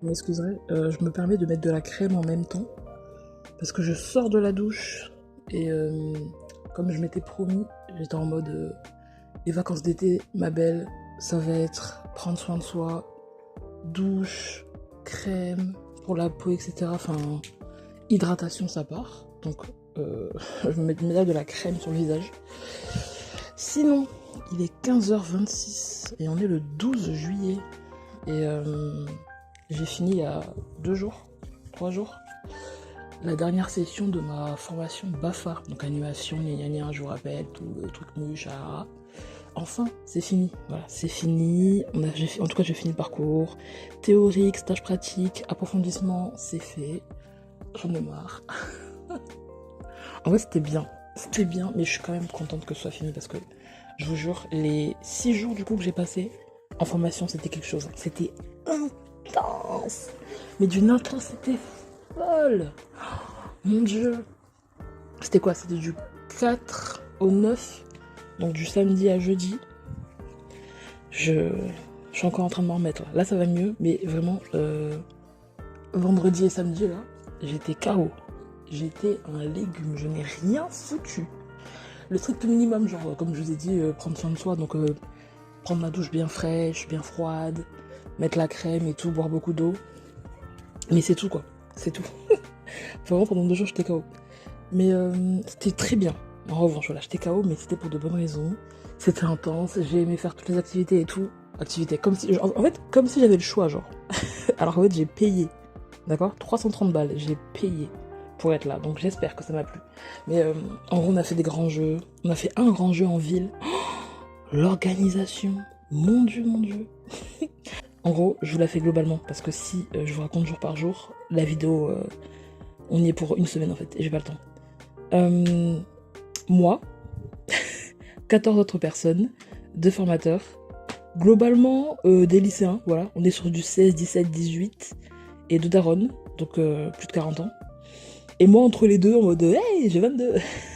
vous m'excuserez, je me permets de mettre de la crème en même temps, parce que je sors de la douche, et comme je m'étais promis, j'étais en mode, les vacances d'été, ma belle, ça va être prendre soin de soi, douche, crème, pour la peau, etc. Enfin, hydratation, ça part, donc je me mets de la crème sur le visage. Sinon, il est 15h26, et on est le 12 juillet, et j'ai fini il y a 2 jours, 3 jours, la dernière session de ma formation BAFA, donc animation, gna je vous rappelle, tout le truc mouche, enfin, c'est fini, voilà, c'est fini, en tout cas j'ai fini le parcours, théorique, stage pratique, approfondissement, c'est fait, j'en ai marre. En vrai c'était bien, mais je suis quand même contente que ce soit fini, parce que, je vous jure, les 6 jours du coup que j'ai passé en formation, c'était quelque chose, c'était intense, mais d'une intensité folle. Mon dieu. C'était quoi? C'était du 4 au 9, donc du samedi à jeudi. Je suis encore en train de m'en remettre. Là, ça va mieux, mais vraiment, vendredi et samedi, là, j'étais KO. J'étais un légume, je n'ai rien foutu. Le strict minimum, genre, comme je vous ai dit, prendre soin de soi, donc prendre ma douche bien fraîche, bien froide, mettre la crème et tout, boire beaucoup d'eau. Mais c'est tout, quoi. C'est tout. Vraiment, pendant 2 jours, j'étais KO. Mais c'était très bien. En revanche, voilà, j'étais KO, mais c'était pour de bonnes raisons. C'était intense, j'ai aimé faire toutes les activités et tout. Activités, comme si... En fait, comme si j'avais le choix, genre. Alors en fait, j'ai payé. D'accord, 330 balles, j'ai payé pour être là. Donc j'espère que ça m'a plu. Mais en gros, on a fait des grands jeux. On a fait un grand jeu en ville. L'organisation. Mon dieu, mon dieu. En gros, je vous la fais globalement, parce que si je vous raconte jour par jour, la vidéo, on y est pour une semaine en fait, et j'ai pas le temps. Moi, 14 autres personnes, 2 formateurs, globalement des lycéens, voilà, on est sur du 16, 17, 18, et 2 darons, donc plus de 40 ans. Et moi entre les deux en mode hey, j'ai 22,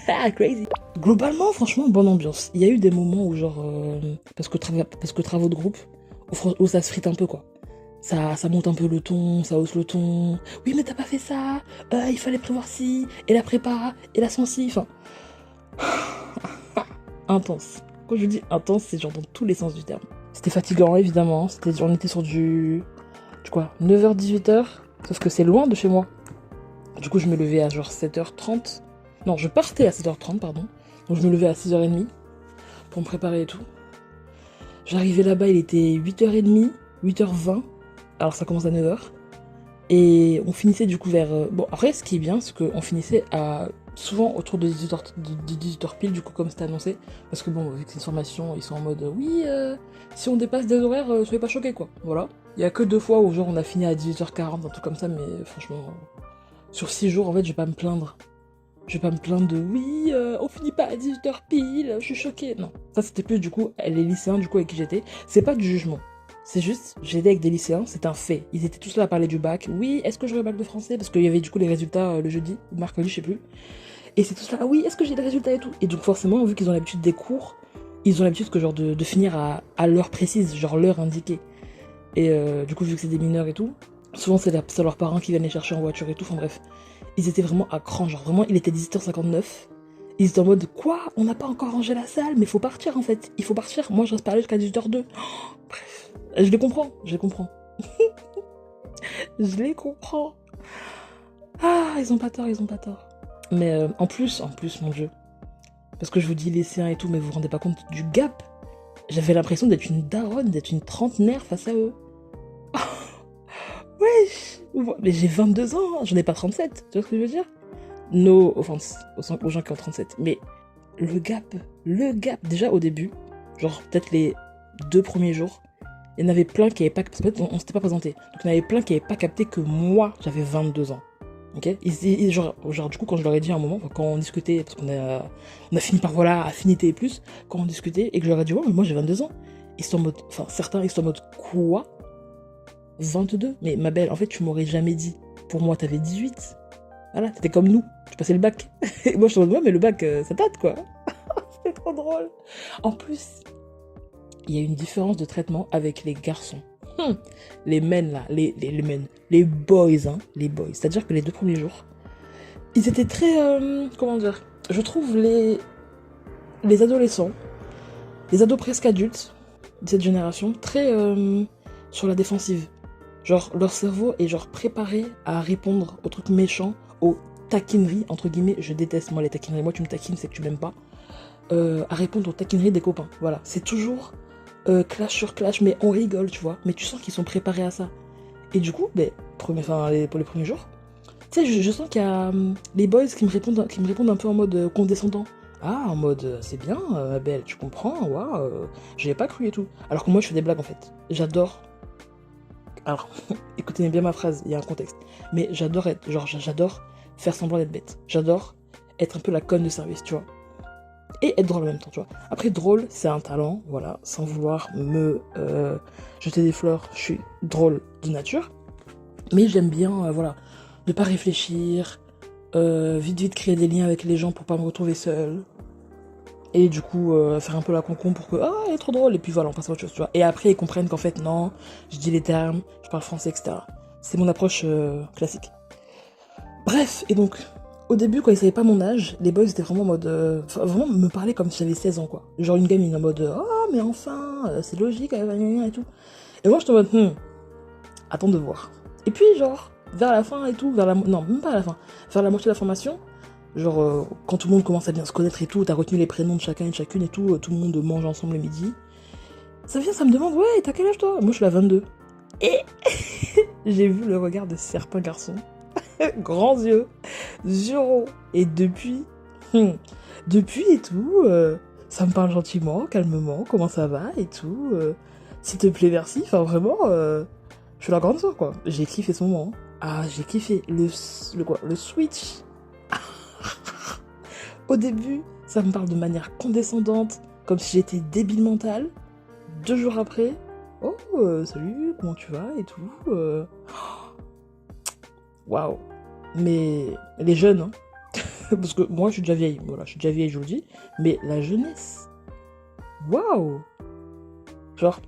ah crazy. Globalement, franchement, bonne ambiance. Il y a eu des moments où genre, parce que travaux de groupe, où ça se frite un peu quoi. Ça monte un peu le ton, ça hausse le ton. Oui, mais t'as pas fait ça. Il fallait prévoir ci, et la prépa, et la sensi. Enfin, intense. Quand je dis intense, c'est genre dans tous les sens du terme. C'était fatigant, évidemment. On était sur du quoi, 9h, 18h. Sauf que c'est loin de chez moi. Du coup, je me levais à genre 7h30. Non, je partais à 7h30, pardon. Donc je me levais à 6h30 pour me préparer et tout. J'arrivais là-bas, il était 8h30, 8h20. Alors ça commence à 9h. Et on finissait du coup vers... Bon, après, ce qui est bien, c'est qu'on finissait à... souvent autour de 18h pile, du coup, comme c'était annoncé. Parce que bon, vu que c'est une formation, ils sont en mode... Oui, si on dépasse des horaires, soyez pas choqués, quoi. Voilà. Il y a que 2 fois où genre on a fini à 18h40, un truc comme ça, mais franchement... Sur 6 jours, en fait, je vais pas me plaindre. Je vais pas me plaindre de... Oui, on finit pas à 18h pile, je suis choquée. Non. Ça, c'était plus, du coup, les lycéens, du coup, avec qui j'étais. C'est pas du jugement. C'est juste, j'étais avec des lycéens, c'est un fait. Ils étaient tous là à parler du bac. Oui, est-ce que j'aurai le bac de français? Parce qu'il y avait du coup les résultats le jeudi, ou mercredi, je sais plus. Et c'est tous là, ah oui, est-ce que j'ai les résultats et tout? Et donc forcément, vu qu'ils ont l'habitude des cours, ils ont l'habitude que genre de finir à l'heure précise, genre l'heure indiquée. Et du coup, vu que c'est des mineurs et tout, souvent c'est leurs parents qui viennent les chercher en voiture et tout, enfin bref. Ils étaient vraiment à cran, genre vraiment, il était 18h59. Ils étaient en mode, quoi? On n'a pas encore rangé la salle, mais faut partir en fait. Il faut partir. Moi, je reste pas là jusqu'à 18h02. Bref. Je les comprends, je les comprends. Je les comprends. Ah, ils ont pas tort, ils ont pas tort. Mais en plus, mon dieu. Parce que je vous dis lycéens et tout, mais vous vous rendez pas compte du gap. J'avais l'impression d'être une daronne, d'être une trentenaire face à eux. Wesh. Mais j'ai 22 ans, hein, j'en ai pas 37, tu vois ce que je veux dire? No offense aux gens qui ont 37. Mais le gap, déjà au début, genre peut-être les 2 premiers jours, il y en avait plein qui n'avaient pas... Parce qu'en fait, on s'était pas présenté. Donc il y en avait plein qui n'avaient pas capté que moi, j'avais 22 ans. Ok, genre, du coup, quand je leur ai dit à un moment, quand on discutait, parce qu'on a fini par, voilà, affinité et plus, quand on discutait, et que je leur ai dit, ouais, mais moi j'ai 22 ans. Ils sont en mode... Enfin, certains, ils sont en mode, quoi? 22? Mais ma belle, en fait, tu m'aurais jamais dit. Pour moi, t'avais 18. Voilà, t'étais comme nous. Tu passais le bac. Et moi, je suis en mode, ouais, mais le bac, ça date, quoi. C'était trop drôle. En plus... Il y a une différence de traitement avec les garçons. Les men là, les men, les boys, hein, les boys. C'est-à-dire que les 2 premiers jours, ils étaient très, comment dire, je trouve les adolescents, les ados presque adultes de cette génération, très sur la défensive. Genre, leur cerveau est genre préparé à répondre aux trucs méchants, aux taquineries, entre guillemets. Je déteste moi les taquineries. Moi, tu me taquines, c'est que tu m'aimes pas. À répondre aux taquineries des copains. Voilà, c'est toujours clash sur clash, mais on rigole, tu vois. Mais tu sens qu'ils sont préparés à ça. Et du coup, pour les premiers jours, tu sais, je sens qu'il y a les boys qui me répondent un peu en mode condescendant. Ah, en mode, c'est bien, ma belle, tu comprends, waouh, j'avais pas cru et tout. Alors que moi, je fais des blagues en fait. J'adore. Alors, écoutez bien ma phrase, il y a un contexte. Mais j'adore j'adore faire semblant d'être bête. J'adore être un peu la conne de service, tu vois. Et être drôle en même temps, tu vois. Après, drôle, c'est un talent, voilà, sans vouloir me jeter des fleurs, je suis drôle de nature. Mais j'aime bien, voilà, ne pas réfléchir, vite créer des liens avec les gens pour pas me retrouver seule. Et du coup, faire un peu la concombre pour que, ah, elle est trop drôle, et puis voilà, on passe à autre chose, tu vois. Et après, ils comprennent qu'en fait, non, je dis les termes, je parle français, etc. C'est mon approche classique. Bref, et donc, au début, quand ils savaient pas mon âge, les boys étaient vraiment en mode, vraiment me parlaient comme si j'avais 16 ans, quoi. Genre une gamine en mode, oh, mais enfin, c'est logique, et tout. Et moi, j'étais en mode, attends de voir. Et puis, genre, vers la fin et tout, non, même pas à la fin, vers la moitié de la formation, genre, quand tout le monde commence à bien se connaître et tout, t'as retenu les prénoms de chacun et de chacune et tout, tout le monde mange ensemble le midi. Ça me demande, ouais, t'as quel âge toi? Moi, je suis à 22. Et j'ai vu le regard de certains garçons, grands yeux, zéro. Et depuis et tout, ça me parle gentiment, calmement, comment ça va et tout. S'il te plaît, merci. Enfin, vraiment, je suis la grande sœur, quoi. J'ai kiffé ce moment. Ah, j'ai kiffé le switch. Au début, ça me parle de manière condescendante, comme si j'étais débile mentale. 2 jours après, oh, salut, comment tu vas et tout. Waouh. Mais les jeunes, hein. Parce que moi, je suis déjà vieille. Voilà, je suis déjà vieille, je vous le dis. Mais la jeunesse, waouh. Genre,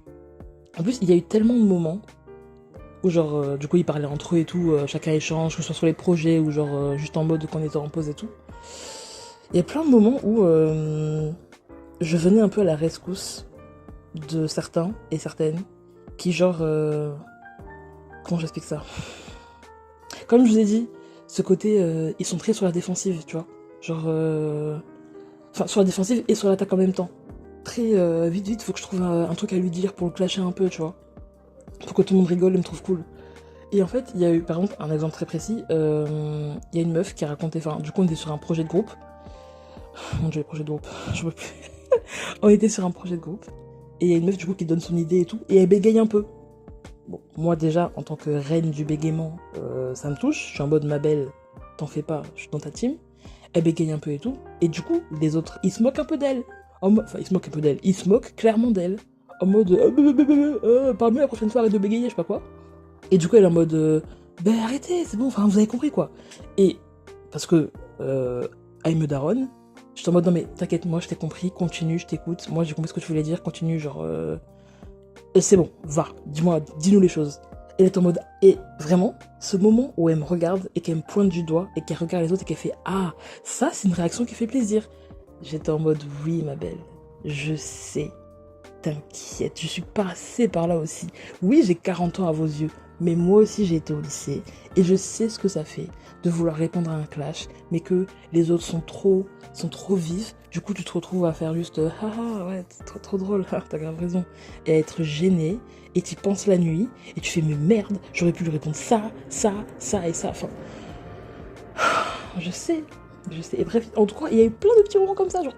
en plus, il y a eu tellement de moments où genre, du coup, ils parlaient entre eux et tout, chacun échange, que ce soit sur les projets ou genre, juste en mode qu'on était en pause et tout. Il y a plein de moments où je venais un peu à la rescousse de certains et certaines qui genre... comment j'explique ça? Comme je vous ai dit, ce côté, ils sont très sur la défensive, tu vois. Genre... Enfin, sur la défensive et sur l'attaque en même temps. Très vite, faut que je trouve un truc à lui dire pour le clasher un peu, tu vois. Pour que tout le monde rigole et me trouve cool. Et en fait, il y a eu, par exemple, un exemple très précis, il y a une meuf qui a raconté... Enfin, du coup, on était sur un projet de groupe. Mon dieu, les projets de groupe, je peux plus. On était sur un projet de groupe. Et il y a une meuf, du coup, qui donne son idée et tout. Et elle bégaye un peu. Bon, moi, déjà, en tant que reine du bégaiement, ça me touche. Je suis en mode, ma belle, t'en fais pas, je suis dans ta team. Elle bégaye un peu et tout. Et du coup, les autres, ils se moquent un peu d'elle. Enfin, ils se moquent un peu d'elle. Ils se moquent clairement d'elle. En mode, parle-moi la prochaine fois, arrête de bégayer, je sais pas quoi. Et du coup, elle est en mode, arrêtez, c'est bon, enfin, vous avez compris, quoi. Et, parce que, I'm me daronne, j'étais en mode, non mais t'inquiète, moi je t'ai compris, continue, je t'écoute, moi j'ai compris ce que tu voulais dire, continue, genre, c'est bon, va, dis-nous les choses. Elle est en mode, et vraiment, ce moment où elle me regarde et qu'elle me pointe du doigt et qu'elle regarde les autres et qu'elle fait, ah, ça c'est une réaction qui fait plaisir. J'étais en mode, oui ma belle, je sais, t'inquiète, je suis passée par là aussi. Oui, j'ai 40 ans à vos yeux, mais moi aussi j'ai été au lycée et je sais ce que ça fait de vouloir répondre à un clash, mais que les autres sont trop vifs. Du coup, tu te retrouves à faire juste haha, ouais, c'est trop drôle, t'as grave raison, et à être gêné. Et tu penses la nuit et tu fais mais merde, j'aurais pu lui répondre ça et ça. Enfin, je sais. Et bref, en tout cas, il y a eu plein de petits moments comme ça, genre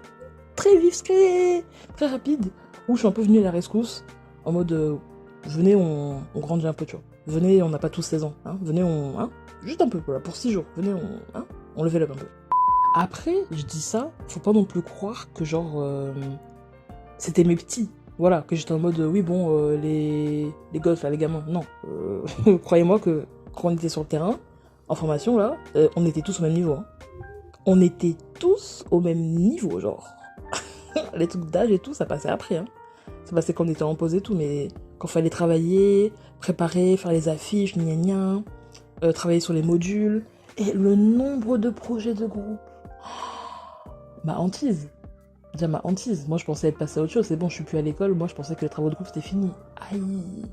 très vifs, très rapides, où je suis un peu venue à la rescousse en mode venez, on grandit un peu, tu vois. Venez, on n'a pas tous 16 ans, hein. Venez, juste un peu, voilà, pour 6 jours. Venez, on level up un peu. Après, je dis ça, faut pas non plus croire que genre c'était mes petits. Voilà, que j'étais en mode oui bon les gosses là, les gamins. Non. Croyez-moi que quand on était sur le terrain, en formation là, on était tous au même niveau. Hein. On était tous au même niveau, genre. Les trucs d'âge et tout, ça passait après. Hein. Ça passait quand on était en pause et tout, mais quand fallait travailler, préparer, faire les affiches, gna gna, travailler sur les modules. Et le nombre de projets de groupe. Ma hantise. Déjà ma hantise. Moi je pensais être passé à autre chose. C'est bon, je suis plus à l'école. Moi je pensais que les travaux de groupe c'était fini. Aïe.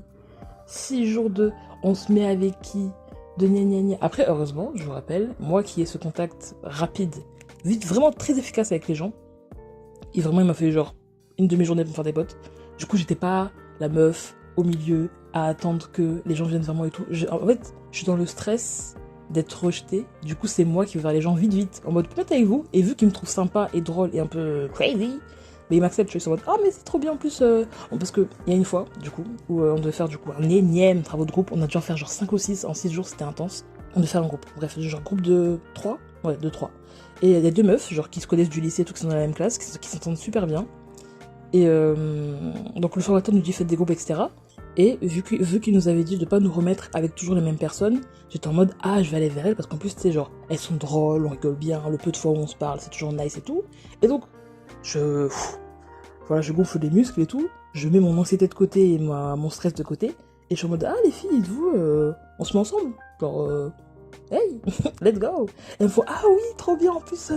6 jours de on se met avec qui, de gna gna gna. Après, heureusement, je vous rappelle, moi qui ai ce contact rapide, vite, vraiment très efficace avec les gens, et vraiment il m'a fait genre une demi-journée pour me faire des potes. Du coup, j'étais pas la meuf au milieu à attendre que les gens viennent vers moi et tout. En fait, je suis dans le stress d'être rejetée. Du coup, c'est moi qui vais vers les gens vite vite, en mode peut-être avec vous. Et vu qu'ils me trouvent sympa et drôle et un peu crazy, mais ils m'acceptent, je suis en mode ah mais c'est trop bien en plus. Parce que il y a une fois, du coup, où on devait faire du coup un énième travaux de groupe. On a dû en faire genre 5 ou 6 en 6 jours, c'était intense. On devait faire un groupe. Bref, genre groupe de 3. Ouais, de 3. Et il y a 2 meufs, genre qui se connaissent du lycée et tout, qui sont dans la même classe, qui s'entendent super bien. Et donc le formateur nous dit faites des groupes, etc. Et vu qu'il nous avait dit de pas nous remettre avec toujours les mêmes personnes, j'étais en mode ah je vais aller vers elles parce qu'en plus tu sais genre elles sont drôles, on rigole bien, le peu de fois où on se parle c'est toujours nice et tout. Et donc je gonfle des muscles et tout, je mets mon anxiété de côté et mon stress de côté, et je suis en mode ah les filles dites-vous on se met ensemble, genre hey let's go. Et elles me font ah oui trop bien en plus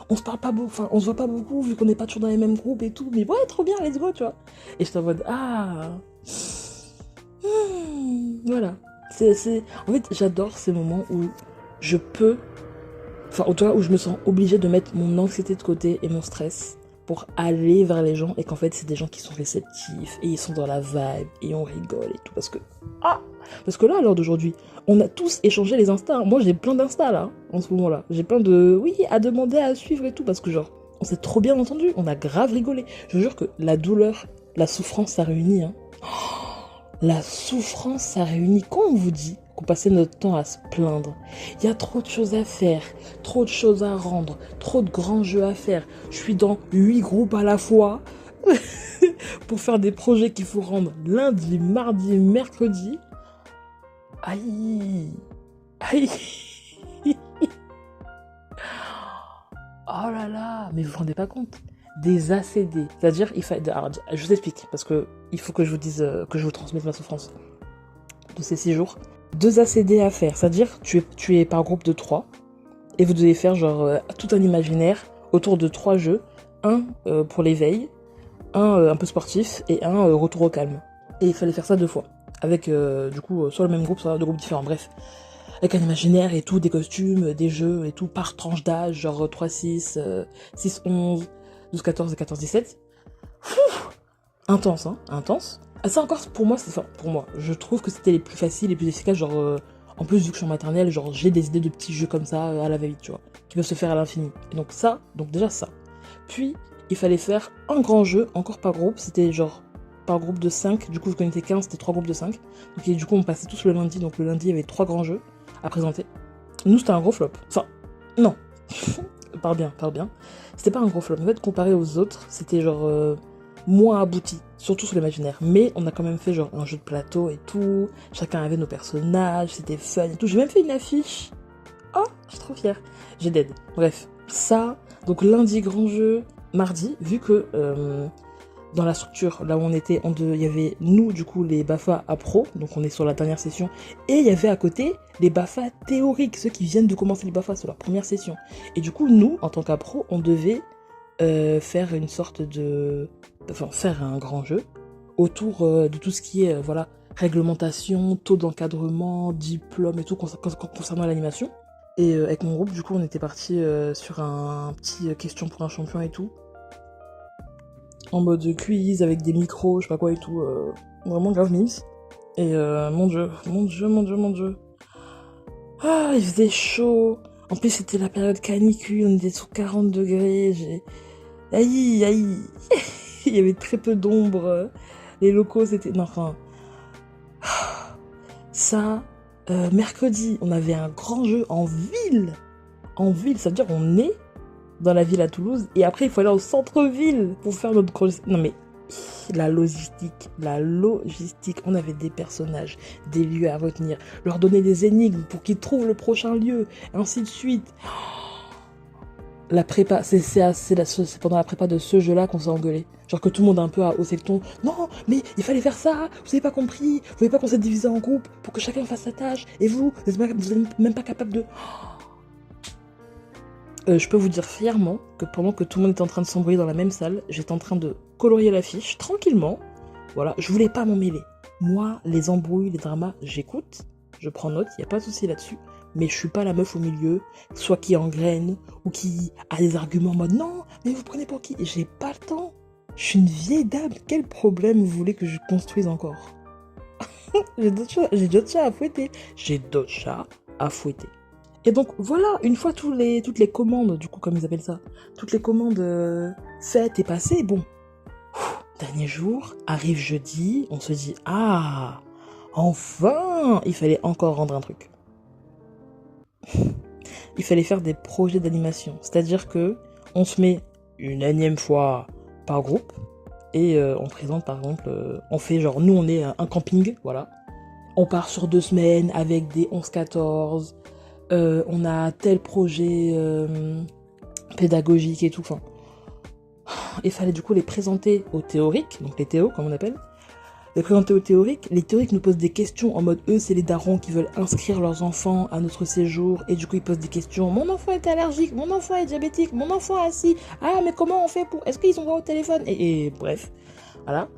on se parle pas beaucoup, enfin on se voit pas beaucoup vu qu'on n'est pas toujours dans les mêmes groupes et tout, mais ouais trop bien let's go tu vois. Et j'étais en mode ah voilà. En fait, j'adore ces moments où je peux... Enfin, en tout cas, où je me sens obligée de mettre mon anxiété de côté et mon stress pour aller vers les gens, et qu'en fait, c'est des gens qui sont réceptifs, et ils sont dans la vibe, et on rigole et tout, parce que... Ah Parce que là, à l'heure d'aujourd'hui, on a tous échangé les Insta. Moi, j'ai plein d'Insta, là, en ce moment-là. J'ai plein de... Oui, à demander, à suivre et tout, parce que genre, on s'est trop bien entendu, on a grave rigolé. Je vous jure que la douleur, la souffrance, ça réunit, hein. La souffrance, ça réunit. Quand on vous dit qu'on passait notre temps à se plaindre, il y a trop de choses à faire, trop de choses à rendre, trop de grands jeux à faire. Je suis dans 8 groupes à la fois pour faire des projets qu'il faut rendre lundi, mardi, mercredi. Aïe, aïe. Oh là là, mais vous vous rendez pas compte? Des ACD, c'est-à-dire alors, je vous explique parce que il faut que je vous dise que je vous transmette ma souffrance de ces 6 jours. 2 ACD à faire, c'est-à-dire tu es par groupe de 3 et vous devez faire genre tout un imaginaire autour de 3 jeux, un pour l'éveil, un peu sportif et un retour au calme. Et il fallait faire ça 2 fois avec du coup soit le même groupe soit 2 groupes différents, bref. Avec un imaginaire et tout, des costumes, des jeux et tout, par tranche d'âge, genre 3-6, 6-11, 12-14 et 14-17. Intense, hein, intense. Ah, ça encore, pour moi, je trouve que c'était les plus faciles, les plus efficaces, genre, en plus, vu que je suis en maternelle, genre, j'ai des idées de petits jeux comme ça, à la va-vite, tu vois, qui peuvent se faire à l'infini. Et donc déjà ça. Puis, il fallait faire un grand jeu, encore par groupe, c'était genre, par groupe de 5, du coup, je connaissais 15, c'était 3 groupes de 5. Donc, et du coup, on passait tous le lundi, donc le lundi, il y avait 3 grands jeux à présenter. Nous, c'était un gros flop. Enfin, non. Parle bien. C'était pas un gros flop. En fait, comparé aux autres, c'était genre moins abouti, surtout sur l'imaginaire. Mais on a quand même fait genre un jeu de plateau et tout. Chacun avait nos personnages, c'était fun et tout. J'ai même fait une affiche. Oh, je suis trop fière. J'ai dead. Bref, ça. Donc lundi, grand jeu. Mardi, vu que dans la structure, là où on était, il y avait nous, du coup, les BAFA à pro, donc on est sur la dernière session, et il y avait à côté les BAFA théoriques, ceux qui viennent de commencer les BAFA sur leur première session. Et du coup, nous, en tant qu'appro, on devait faire une sorte de... Enfin, faire un grand jeu autour de tout ce qui est, voilà, réglementation, taux d'encadrement, diplôme et tout, concernant l'animation. Et avec mon groupe, du coup, on était parti sur un petit question pour un champion et tout. En mode quiz, avec des micros, je sais pas quoi et tout. Vraiment grave mix. Et mon dieu. Ah, il faisait chaud. En plus, c'était la période canicule, on était sous 40 degrés. Aïe. Il y avait très peu d'ombre. Les locaux, c'était... Non, enfin... Ça, mercredi, on avait un grand jeu en ville. En ville, ça veut dire on est dans la ville à Toulouse, et après il faut aller au centre-ville pour faire notre gros... Non mais, la logistique, on avait des personnages, des lieux à retenir, leur donner des énigmes pour qu'ils trouvent le prochain lieu, et ainsi de suite. La prépa, c'est pendant la prépa de ce jeu-là qu'on s'est engueulé. Genre que tout le monde a un peu à hausser le ton. Non, mais il fallait faire ça, vous avez pas compris, vous voyez pas qu'on s'est divisé en groupes pour que chacun fasse sa tâche, et vous êtes même pas capable de... Je peux vous dire fièrement que pendant que tout le monde était en train de s'embrouiller dans la même salle, j'étais en train de colorier l'affiche, tranquillement. Voilà, je voulais pas m'en mêler. Moi, les embrouilles, les dramas, j'écoute, je prends note, y a pas de souci là-dessus. Mais je suis pas la meuf au milieu, soit qui engraine, ou qui a des arguments en mode non, mais vous prenez pour qui? J'ai pas le temps. Je suis une vieille dame, quel problème vous voulez que je construise encore? J'ai d'autres chats à fouetter. J'ai d'autres chats à fouetter. Et donc voilà, une fois toutes les commandes, du coup comme ils appellent ça, toutes les commandes faites et passées, bon, dernier jour, arrive jeudi, on se dit ah, enfin, il fallait encore rendre un truc. Il fallait faire des projets d'animation, c'est-à-dire que on se met une énième fois par groupe et on présente par exemple, on fait genre nous on est un camping, voilà, on part sur 2 semaines avec des 11-14. On a tel projet pédagogique et tout. Enfin, il fallait du coup les présenter aux théoriques, donc les théos comme on appelle. Les présenter aux théoriques. Les théoriques nous posent des questions en mode eux c'est les darons qui veulent inscrire leurs enfants à notre séjour et du coup ils posent des questions. Mon enfant est allergique, mon enfant est diabétique, mon enfant est assis. Ah mais comment on fait pour... Est-ce qu'ils ont droit au téléphone et bref, voilà.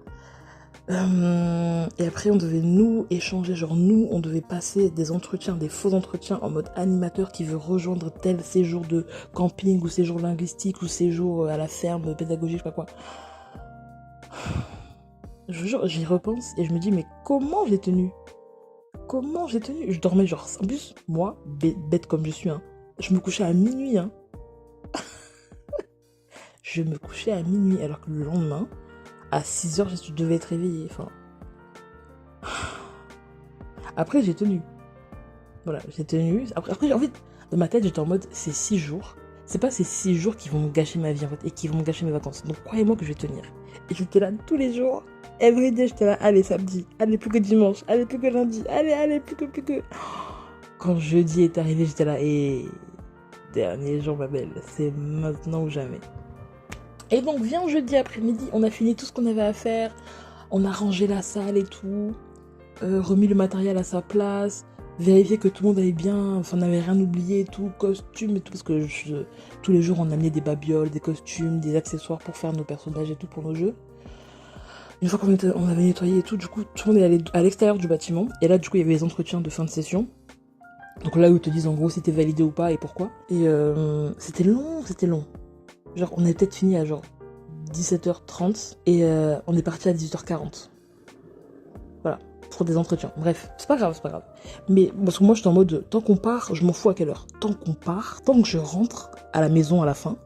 Et après on devait nous échanger, genre nous on devait passer des entretiens, des faux entretiens en mode animateur qui veut rejoindre tel séjour de camping ou séjour linguistique ou séjour à la ferme pédagogique, je sais pas quoi. Je vous jure, j'y repense et je me dis mais comment j'ai tenu? Comment j'ai tenu? Je dormais genre, en plus moi, bête comme je suis, hein, je me couchais à minuit, hein. Je me couchais à minuit alors que le lendemain à 6h, je devais être réveillée. Enfin... Après, j'ai tenu. Voilà, j'ai tenu. Après, en fait, dans ma tête, j'étais en mode, c'est 6 jours. C'est pas ces 6 jours qui vont me gâcher ma vie, en fait, et qui vont me gâcher mes vacances. Donc, croyez-moi que je vais tenir. Et j'étais là tous les jours. Everyday, j'étais là, allez, samedi. Allez, plus que dimanche. Allez, plus que lundi. Allez, plus que... Quand jeudi est arrivé, j'étais là, et... Dernier jour, ma belle. C'est maintenant ou jamais. Et donc vient jeudi après-midi, on a fini tout ce qu'on avait à faire, on a rangé la salle et tout, remis le matériel à sa place, vérifié que tout le monde allait bien, enfin on n'avait rien oublié et tout, costumes et tout, parce que tous les jours on amenait des babioles, des costumes, des accessoires pour faire nos personnages et tout pour nos jeux. Une fois qu'on avait nettoyé et tout, du coup tout le monde est allé à l'extérieur du bâtiment, et là du coup il y avait les entretiens de fin de session. Donc là où ils te disent en gros si t'es validé ou pas et pourquoi. Et c'était long. Genre, on avait peut-être fini à genre 17h30 et on est parti à 18h40. Voilà, pour des entretiens. Bref, c'est pas grave. Mais parce que moi, j'étais en mode, tant qu'on part, je m'en fous à quelle heure. Tant qu'on part, tant que je rentre à la maison à la fin,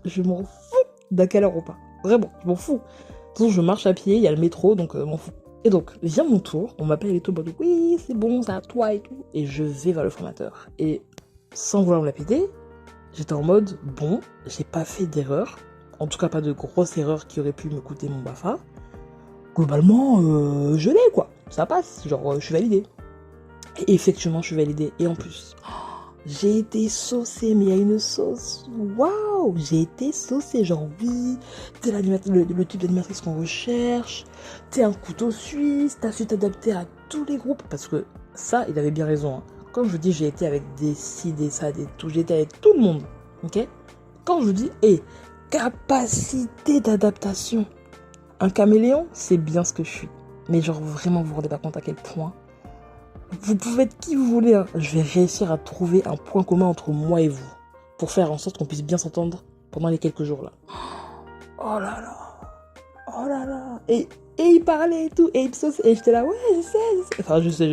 je m'en fous d'à quelle heure on part. Vraiment, je m'en fous. De toute façon, je marche à pied, il y a le métro, donc m'en fous. Et donc, vient mon tour, on m'appelle et tout, en mode, oui, c'est bon, c'est à toi et tout. Et je vais vers le formateur. Et sans vouloir me la péter, j'étais en mode, bon, j'ai pas fait d'erreur, en tout cas pas de grosse erreur qui aurait pu me coûter mon BAFA. Globalement, je l'ai quoi, ça passe, genre je suis validée. Et effectivement, je suis validée. Et en plus, j'ai été saucée, mais il y a une sauce, waouh, j'ai été saucée, genre oui, t'es le type d'animatrice qu'on recherche, t'es un couteau suisse, t'as su t'adapter à tous les groupes, parce que ça, il avait bien raison, hein. Quand je dis j'ai été avec des ci, des ça, des tout, j'ai été avec tout le monde, ok? Quand je dis, capacité d'adaptation, un caméléon, c'est bien ce que je suis. Mais genre vraiment, vous vous rendez pas compte à quel point. Vous pouvez être qui vous voulez, hein. Je vais réussir à trouver un point commun entre moi et vous, pour faire en sorte qu'on puisse bien s'entendre pendant les quelques jours là. Oh là là. Et il parlait et tout, et il sauce, et j'étais là, ouais, je sais. Enfin, je sais.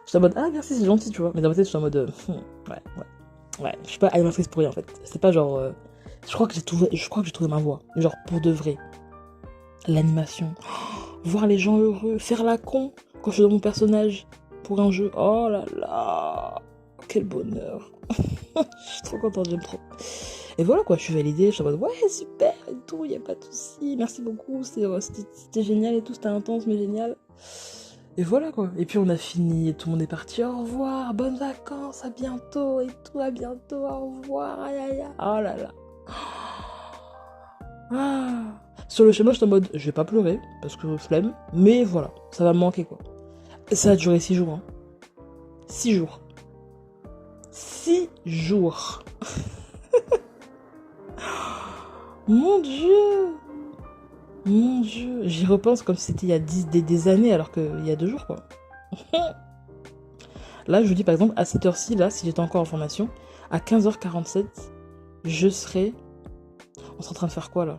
J'étais en mode, ah merci, c'est gentil, tu vois. Mais dans ma tête, je suis en mode, ouais. Je suis pas animatrice pour rien, en fait. C'est pas genre, je crois que j'ai trouvé ma voie. Genre, pour de vrai. L'animation. Voir les gens heureux. Faire la con quand je suis dans mon personnage pour un jeu. Oh là là. Quel bonheur. Je suis trop contente, j'aime trop. Et voilà quoi, je suis validée. Je suis en mode, ouais, super et tout, y a pas de soucis. Merci beaucoup, c'était génial et tout, c'était intense mais génial. Et voilà quoi. Et puis on a fini et tout le monde est parti. Au revoir, bonnes vacances, à bientôt et tout, à bientôt, au revoir. Aïe aïe aïe. Oh là là. Ah. Sur le chemin, j'étais en mode, je vais pas pleurer parce que flemme, mais voilà, ça va me manquer quoi. Et ça a duré 6 jours. Hein. 6 jours. 6 jours. Mon Dieu. Mon Dieu. J'y repense comme si c'était il y a des années alors qu'il y a 2 jours quoi. Là, je vous dis par exemple, à cette heure-ci, là, si j'étais encore en formation, à 15h47, je serais... On serait en train de faire quoi là?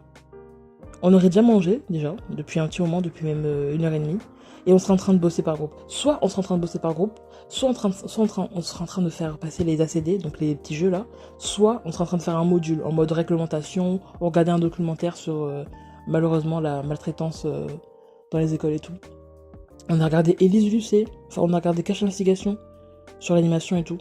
On aurait déjà mangé, déjà, depuis un petit moment, depuis même 1h30, et on serait en train de bosser par groupe. Soit on serait en train de bosser par groupe, soit on serait en train de faire passer les ACD, donc les petits jeux là, soit on serait en train de faire un module en mode réglementation, ou regarder un documentaire sur malheureusement la maltraitance dans les écoles et tout. On a regardé Élise Lucet, enfin on a regardé Cache Investigation sur l'animation et tout,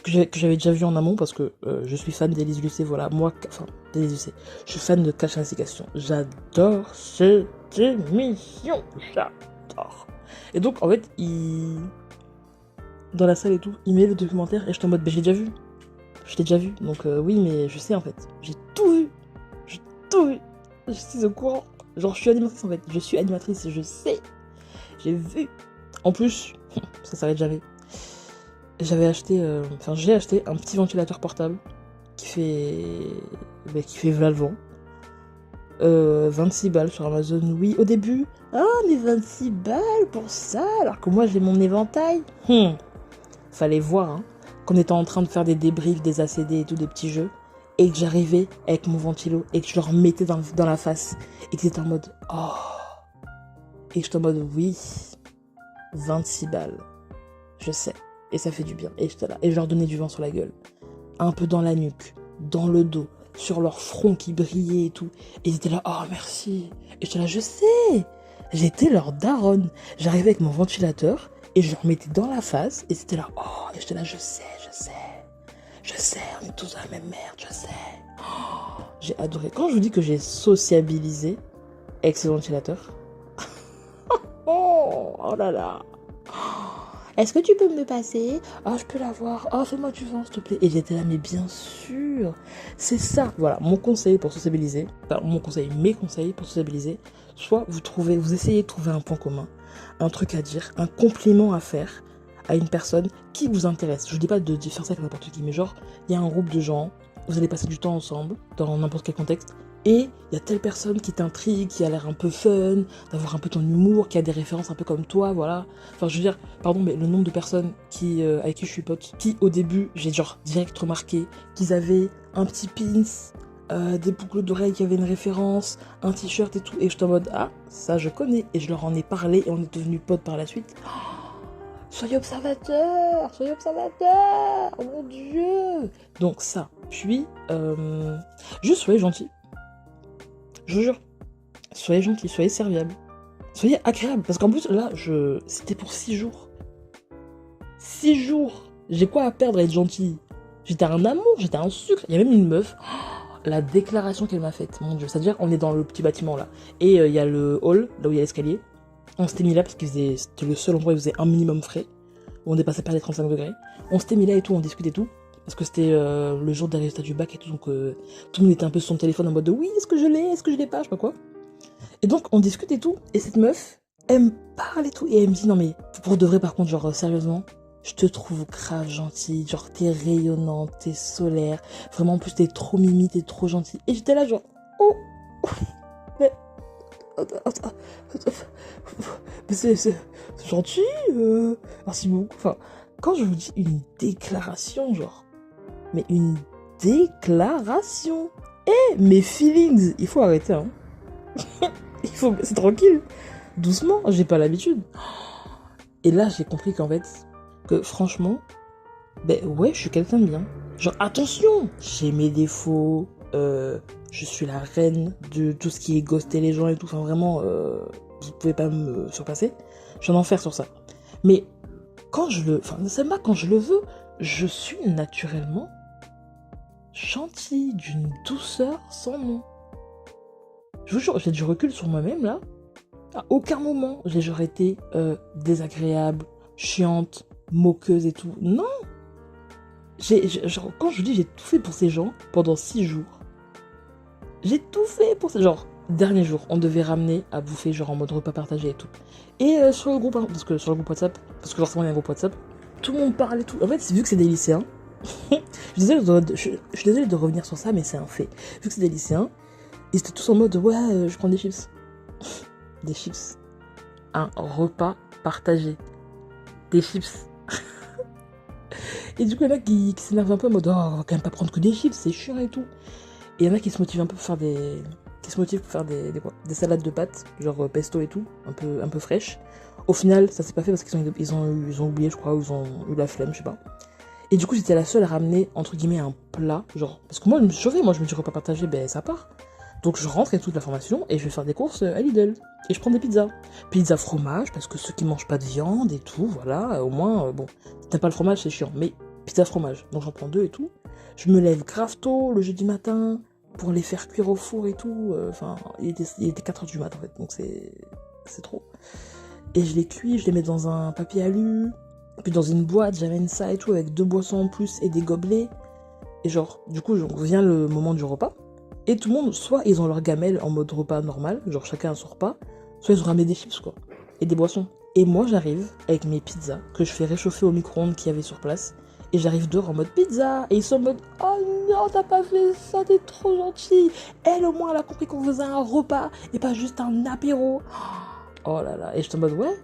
que j'avais déjà vu en amont parce que je suis fan d'Élise Lucet, voilà, moi, enfin, d'Élise Lucet, je suis fan de Cache Investigation, j'adore cette émission, j'adore. Et donc, en fait, dans la salle et tout, il met le documentaire et j'étais en mode, je l'ai déjà vu, donc oui, mais je sais en fait, j'ai tout vu, je suis au courant, genre je suis animatrice en fait, je sais, j'ai vu. En plus, ça s'arrête jamais. J'ai acheté un petit ventilateur portable qui fait v'là le vent. 26 balles sur Amazon, oui. Au début, mais 26 balles pour ça, alors que moi j'ai mon éventail. Fallait voir, hein, qu'on était en train de faire des débriefs, des ACD et tout, des petits jeux, et que j'arrivais avec mon ventilo et que je leur mettais dans la face, et que c'était en mode, oh. Et que j'étais en mode, oui, 26 balles, je sais. Et ça fait du bien. Et j'étais là. Et je leur donnais du vent sur la gueule. Un peu dans la nuque, dans le dos, sur leur front qui brillait et tout. Et ils étaient là, oh merci. Et j'étais là, je sais. J'étais leur daronne. J'arrivais avec mon ventilateur et je leur mettais dans la face. Et c'était là, oh. Et j'étais là, je sais. On est tous dans la même merde, je sais. Oh, j'ai adoré. Quand je vous dis que j'ai sociabilisé avec ce ventilateur. Oh là là. Est-ce que tu peux me passer? Je peux l'avoir. Fais-moi du vent, s'il te plaît. Et j'étais là, mais bien sûr. C'est ça. Voilà, mon conseil pour sociabiliser. Enfin, mes conseils pour sociabiliser. Soit vous essayez de trouver un point commun, un truc à dire, un compliment à faire à une personne qui vous intéresse. Je vous dis pas de faire ça avec n'importe qui, mais genre, il y a un groupe de gens, vous allez passer du temps ensemble, dans n'importe quel contexte, et il y a telle personne qui t'intrigue, qui a l'air un peu fun, d'avoir un peu ton humour, qui a des références un peu comme toi, voilà. Enfin, je veux dire, pardon, mais le nombre de personnes avec qui je suis pote, qui au début, j'ai genre direct remarqué qu'ils avaient un petit pins, des boucles d'oreilles qui avaient une référence, un t-shirt et tout, et je suis en mode, ça je connais, et je leur en ai parlé, et on est devenus potes par la suite. Soyez observateurs, oh mon Dieu. Donc ça, puis, juste soyez gentils. Je vous jure, soyez gentils, soyez serviables, soyez agréables. Parce qu'en plus, là, c'était pour 6 jours. 6 jours. J'ai quoi à perdre à être gentille? J'étais un amour, j'étais un sucre. Il y a même une meuf, la déclaration qu'elle m'a faite, mon Dieu. C'est-à-dire, on est dans le petit bâtiment là. Et il y a le hall, là où il y a l'escalier. On s'était mis là parce que c'était le seul endroit où il faisait un minimum frais. Où on dépassait pas les 35 degrés. On s'était mis là et tout, on discutait et tout. Parce que c'était le jour des résultats du bac et tout, donc tout le monde était un peu sur son téléphone en mode de oui, est-ce que je l'ai pas, je sais pas quoi. Et donc on discute et tout, et cette meuf, elle me parle et tout, et elle me dit non mais, pour de vrai par contre, genre sérieusement, je te trouve grave gentille, genre t'es rayonnante, t'es solaire, vraiment en plus t'es trop mimi, t'es trop gentille. Et j'étais là genre, oh, mais, mais c'est gentil, merci beaucoup, enfin, quand je vous dis une déclaration, genre, mais une déclaration. Mes feelings, il faut arrêter, hein. C'est tranquille. Doucement, j'ai pas l'habitude. Et là, j'ai compris qu'en fait, que franchement, ouais, je suis quelqu'un de bien. Genre, attention, j'ai mes défauts, je suis la reine de tout ce qui est ghoster les gens et tout. Enfin, vraiment, vous pouvez pas me surpasser. Je suis un enfer sur ça. Mais quand je le veux, je suis naturellement gentille, d'une douceur sans nom. Je vous jure, j'ai du recul sur moi-même là. À aucun moment, j'ai genre été désagréable, chiante, moqueuse et tout. Non. Genre, quand je vous dis j'ai tout fait pour ces gens pendant 6 jours. J'ai tout fait pour ces gens. Genre, dernier jour, on devait ramener à bouffer, genre en mode repas partagé et tout. Et sur le groupe, parce que sur le groupe WhatsApp, parce que forcément il y a un groupe WhatsApp, tout le monde parle et tout. En fait, vu que c'est des lycéens, je suis désolée de revenir sur ça, mais c'est un fait. Vu que c'est des lycéens, ils étaient tous en mode ouais, je prends des chips. Des chips. Un repas partagé. Des chips. Et du coup, il y en a qui s'énervent un peu en mode oh, on va quand même pas prendre que des chips, c'est chiant et tout. Et il y en a qui se motivent un peu pour faire des. Qui se motivent pour faire des salades de pâtes, genre pesto et tout, un peu fraîches. Au final, ça s'est pas fait parce qu'ils ont oublié, je crois, ou ils ont eu la flemme, je sais pas. Et du coup, j'étais la seule à ramener, entre guillemets, un plat, genre. Parce que moi, je me suis chauffée, moi, je me dis repas partagé, ben ça part. Donc je rentre et toute la formation et je vais faire des courses à Lidl. Et je prends des pizzas. Pizza fromage, parce que ceux qui mangent pas de viande et tout, voilà, au moins, bon, si t'aimes pas le fromage, c'est chiant. Mais pizza fromage, donc j'en prends 2 et tout. Je me lève grave tôt le jeudi matin pour les faire cuire au four et tout. Enfin, il était 4h du matin en fait, donc c'est trop. Et je les cuis, je les mets dans un papier alu. Puis dans une boîte, j'amène ça et tout avec 2 boissons en plus et des gobelets. Et genre, du coup, vient le moment du repas. Et tout le monde, soit ils ont leur gamelle en mode repas normal, genre chacun a son repas, soit ils ont ramené des chips quoi, et des boissons. Et moi j'arrive avec mes pizzas, que je fais réchauffer au micro-ondes qu'il y avait sur place, et j'arrive dehors en mode pizza, et ils sont en mode oh non t'as pas fait ça, t'es trop gentil. Elle au moins elle a compris qu'on faisait un repas, et pas juste un apéro. Oh là là, et je suis en mode ouais,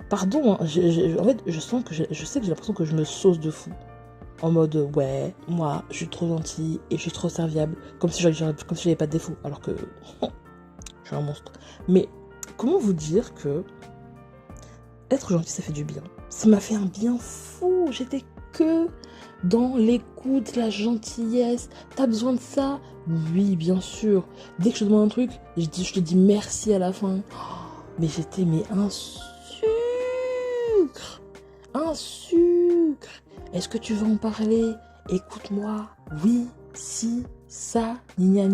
pardon, hein, en fait je sens que je sais que j'ai l'impression que je me sauce de fou. En mode ouais, moi je suis trop gentille et je suis trop serviable, comme si j'avais pas de défaut, alors que je suis un monstre. Mais comment vous dire que être gentil ça fait du bien? Ça m'a fait un bien fou, j'étais que dans l'écoute, la gentillesse. T'as besoin de ça? Oui, bien sûr. Dès que je te demande un truc, je te dis merci à la fin. Mais j'étais un sucre. Un sucre. Est-ce que tu veux en parler? Écoute-moi. Oui, si, ça, gna.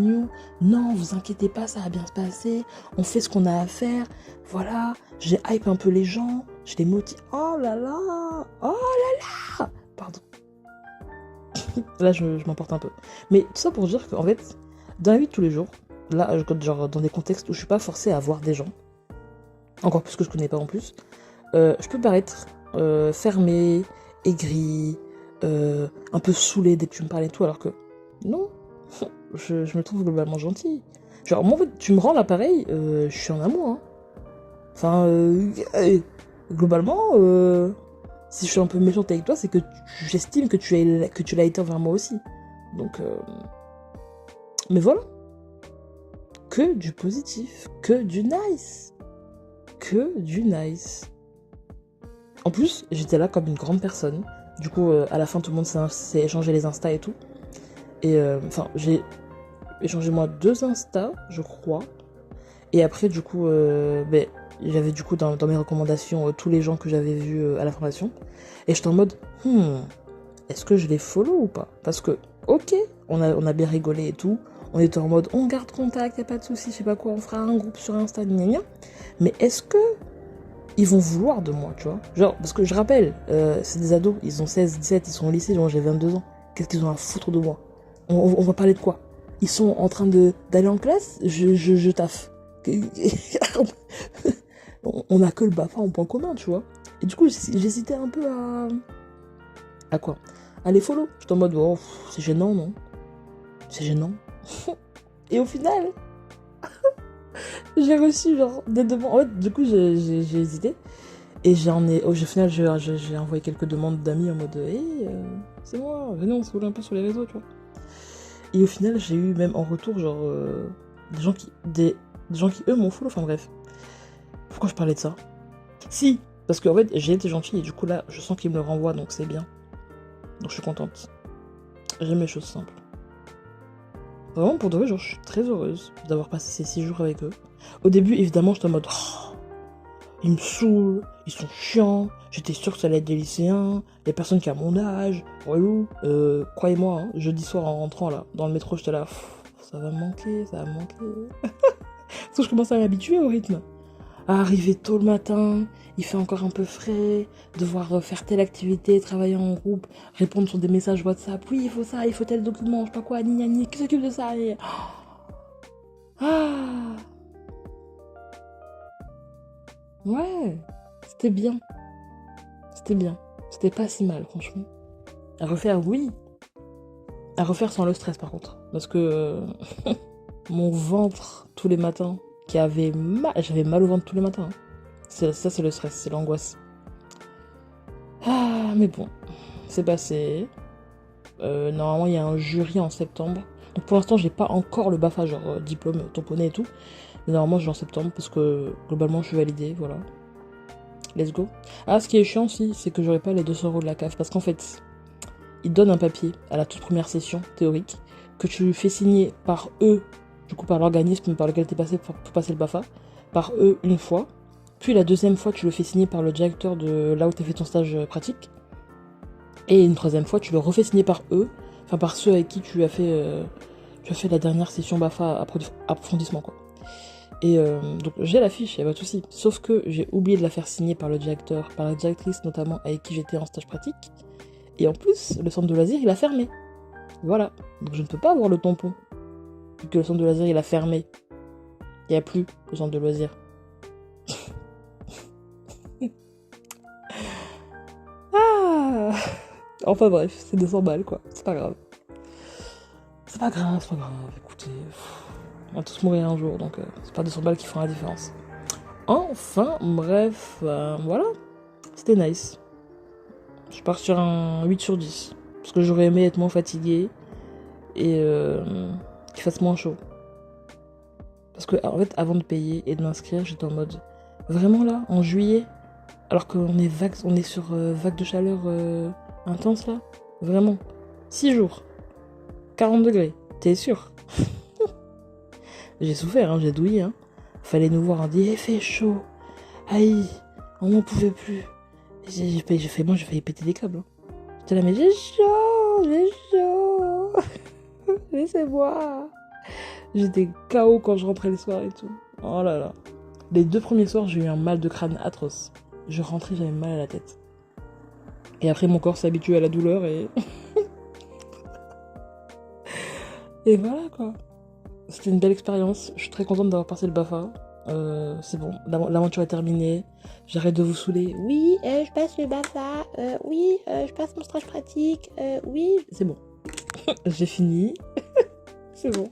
Non, vous inquiétez pas, ça va bien se passer. On fait ce qu'on a à faire. Voilà, j'ai hype un peu les gens. Je les motive. Oh là là. Oh là là. Pardon. Là, je m'emporte un peu. Mais tout ça pour dire qu'en fait, dans la vie de tous les jours, là, genre dans des contextes où je suis pas forcée à voir des gens, encore plus que je connais pas en plus, je peux paraître fermée, aigrie, un peu saoulée dès que tu me parles et tout, alors que non, je me trouve globalement gentille. Genre, moi, en fait, tu me rends l'appareil, je suis en amour. Hein. Enfin, globalement, si je suis un peu méchante avec toi, c'est que j'estime que tu l'as été envers moi aussi. Donc, mais voilà. Que du positif, que du nice. Que du nice. En plus, j'étais là comme une grande personne. Du coup, à la fin, tout le monde s'est échangé les Insta et tout. Et enfin, j'ai échangé moi 2 Insta, je crois. Et après, du coup, j'avais du coup dans mes recommandations tous les gens que j'avais vus à la formation. Et j'étais en mode, est-ce que je les follow ou pas? Parce que, ok, on a bien rigolé et tout. On était en mode, on garde contact, y a pas de souci, je sais pas quoi, on fera un groupe sur Insta, gna. Mais est-ce que ils vont vouloir de moi, tu vois? Genre, parce que je rappelle, c'est des ados, ils ont 16, 17, ils sont au lycée, genre j'ai 22 ans. Qu'est-ce qu'ils ont à foutre de moi? On va parler de quoi? Ils sont en train d'aller en classe? Je taffe. On a que le BAFA en point commun, tu vois? Et du coup, j'hésitais un peu à... À quoi? À les follow. J'étais en mode, oh, c'est gênant, non? C'est gênant. Et au final... j'ai reçu genre des demandes. En fait, du coup, j'ai hésité. Et au final, j'ai envoyé quelques demandes d'amis en mode hey, c'est moi, venez, on se roule un peu sur les réseaux, tu vois. Et au final, j'ai eu même en retour, genre, des gens qui eux m'ont follow. Enfin bref. Pourquoi je parlais de ça? Si, parce qu'en fait, j'ai été gentille et du coup, là, je sens qu'ils me le renvoient, donc c'est bien. Donc je suis contente. J'aime les choses simples. Vraiment, pour de vrai, genre, je suis très heureuse d'avoir passé ces 6 jours avec eux. Au début, évidemment, j'étais en mode oh, ils me saoulent, ils sont chiants, j'étais sûre que ça allait être des lycéens, des personnes qui ont mon âge, relou. Croyez-moi, hein, jeudi soir en rentrant là, dans le métro, j'étais là, ça va me manquer, ça va me manquer. Parce que je commençais à m'habituer au rythme. à arriver tôt le matin, il fait encore un peu frais, devoir faire telle activité, travailler en groupe, répondre sur des messages WhatsApp. Oui, il faut ça, il faut tel document, je sais pas quoi, ni ni ni, qui s'occupe de ça Ah ouais, c'était bien, c'était bien. C'était pas si mal, franchement. À refaire, oui. À refaire sans le stress, par contre. Parce que mon ventre, tous les matins, qui avait mal... J'avais mal au ventre tous les matins. Hein. Ça, c'est le stress, c'est l'angoisse. Ah, mais bon, c'est passé. Normalement, il y a un jury en septembre. Donc pour l'instant, j'ai pas encore le BAFA, genre diplôme tamponné et tout. Mais normalement, je l'ai en septembre parce que globalement, je suis validée, voilà. Let's go. Ah, ce qui est chiant aussi, c'est que j'aurai pas les 200 € de la CAF. Parce qu'en fait, ils donnent un papier à la toute première session théorique que tu fais signer par eux, du coup par l'organisme par lequel tu es passé pour passer le BAFA, par eux une fois. Puis la deuxième fois, tu le fais signer par le directeur de là où tu as fait ton stage pratique. Et une troisième fois, tu le refais signer par eux, enfin par ceux avec qui tu as fait la dernière session BAFA approfondissement, quoi. Et donc j'ai la fiche, y a pas de souci. Sauf que j'ai oublié de la faire signer par le directeur, par la directrice notamment avec qui j'étais en stage pratique. Et en plus, le centre de loisirs, il a fermé. Voilà. Donc je ne peux pas avoir le tampon. Vu que le centre de loisirs, il a fermé. Il n'y a plus le centre de loisirs. Ah enfin bref, c'est 200 balles, quoi. C'est pas grave. C'est pas grave, c'est pas grave. Écoutez, on va tous mourir un jour, donc c'est pas 200 balles qui font la différence. Enfin, bref, voilà. C'était nice. Je pars sur un 8 sur 10. Parce que j'aurais aimé être moins fatigué et qu'il fasse moins chaud. Parce que, en fait, avant de payer et de m'inscrire, j'étais en mode vraiment là, en juillet, alors qu'on est on est sur vague de chaleur intense là, vraiment. 6 jours, 40 degrés, t'es sûr? J'ai souffert, hein, j'ai douillé. Hein. Fallait nous voir, on dit il fait chaud. Aïe, on n'en pouvait plus. J'ai failli péter des câbles. Hein. J'étais là, mais j'ai chaud. Laissez-moi. J'étais KO quand je rentrais le soir et tout. Oh là là. Les 2 premiers soirs, j'ai eu un mal de crâne atroce. Je rentrais, j'avais mal à la tête. Et après, mon corps s'est habitué à la douleur et... et voilà, quoi. C'était une belle expérience. Je suis très contente d'avoir passé le BAFA. C'est bon, l'aventure est terminée. J'arrête de vous saouler. Oui, je passe le BAFA. Oui, je passe mon stage pratique. Oui, c'est bon. J'ai fini. C'est bon.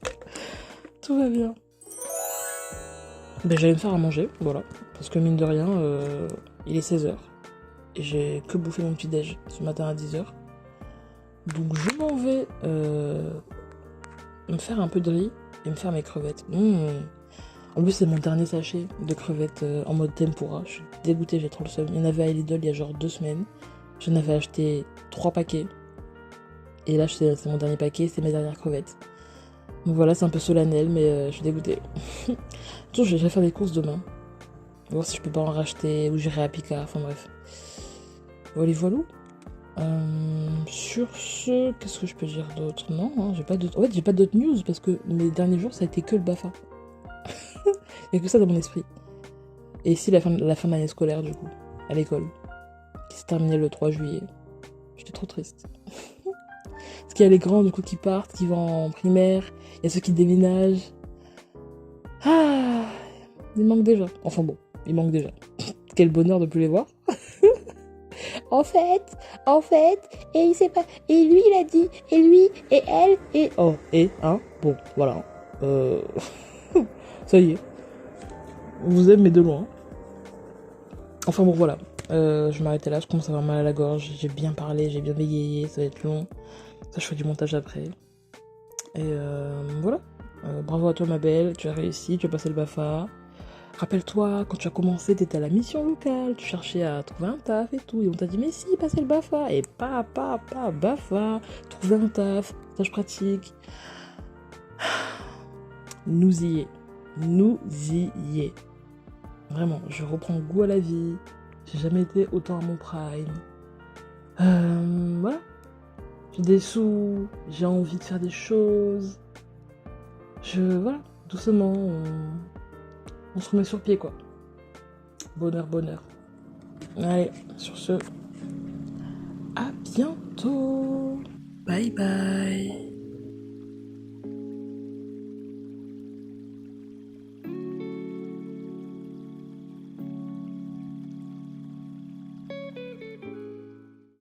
Tout va bien. Ben, j'allais me faire à manger, voilà. Parce que mine de rien, il est 16h. Et j'ai que bouffé mon petit déj ce matin à 10h. Donc je m'en vais me faire un peu de riz et me faire mes crevettes. En plus, c'est mon dernier sachet de crevettes en mode tempura. Je suis dégoûtée, j'ai trop le seum. Il y en avait à Lidl il y a genre 2 semaines. J'en avais acheté 3 paquets. Et là, c'est mon dernier paquet, c'est mes dernières crevettes. Donc voilà, c'est un peu solennel, mais je suis dégoûtée. Toujours, je vais faire des courses demain. Voir si je peux pas en racheter ou j'irai à Picard, enfin bref. Voilà, voilà. Sur ce, qu'est-ce que je peux dire d'autre? Non, hein, j'ai pas d'autres. En fait, j'ai pas d'autres news parce que mes derniers jours, ça a été que le BAFA. Il y a que ça dans mon esprit. Et ici, la fin de l'année scolaire, du coup, à l'école, qui s'est terminée le 3 juillet. J'étais trop triste. Parce qu'il y a les grands, du coup, qui partent, qui vont en primaire. Il y a ceux qui déménagent. Ah, il manque déjà. Enfin bon, il manque déjà. Quel bonheur de plus les voir. En fait, et il sait pas, et lui il a dit, et lui, et elle, et... Oh, et, hein, bon, voilà. Ça y est. On vous aime, mais de loin. Enfin bon, voilà. Je vais m'arrêter là, je commence à avoir mal à la gorge, j'ai bien parlé, j'ai bien bégayé, ça va être long. Ça, je fais du montage après. Et voilà. Bravo à toi, ma belle, tu as réussi, tu as passé le BAFA. Rappelle-toi, quand tu as commencé, t'étais à la mission locale, tu cherchais à trouver un taf et tout, et on t'a dit, mais si, passez le BAFA, et BAFA, trouver un taf, stage pratique. Nous y est. Vraiment, je reprends goût à la vie, j'ai jamais été autant à mon prime. Voilà. J'ai des sous, j'ai envie de faire des choses. Voilà, doucement, on se remet sur pied, quoi. Bonheur, bonheur. Allez, sur ce, à bientôt. Bye bye.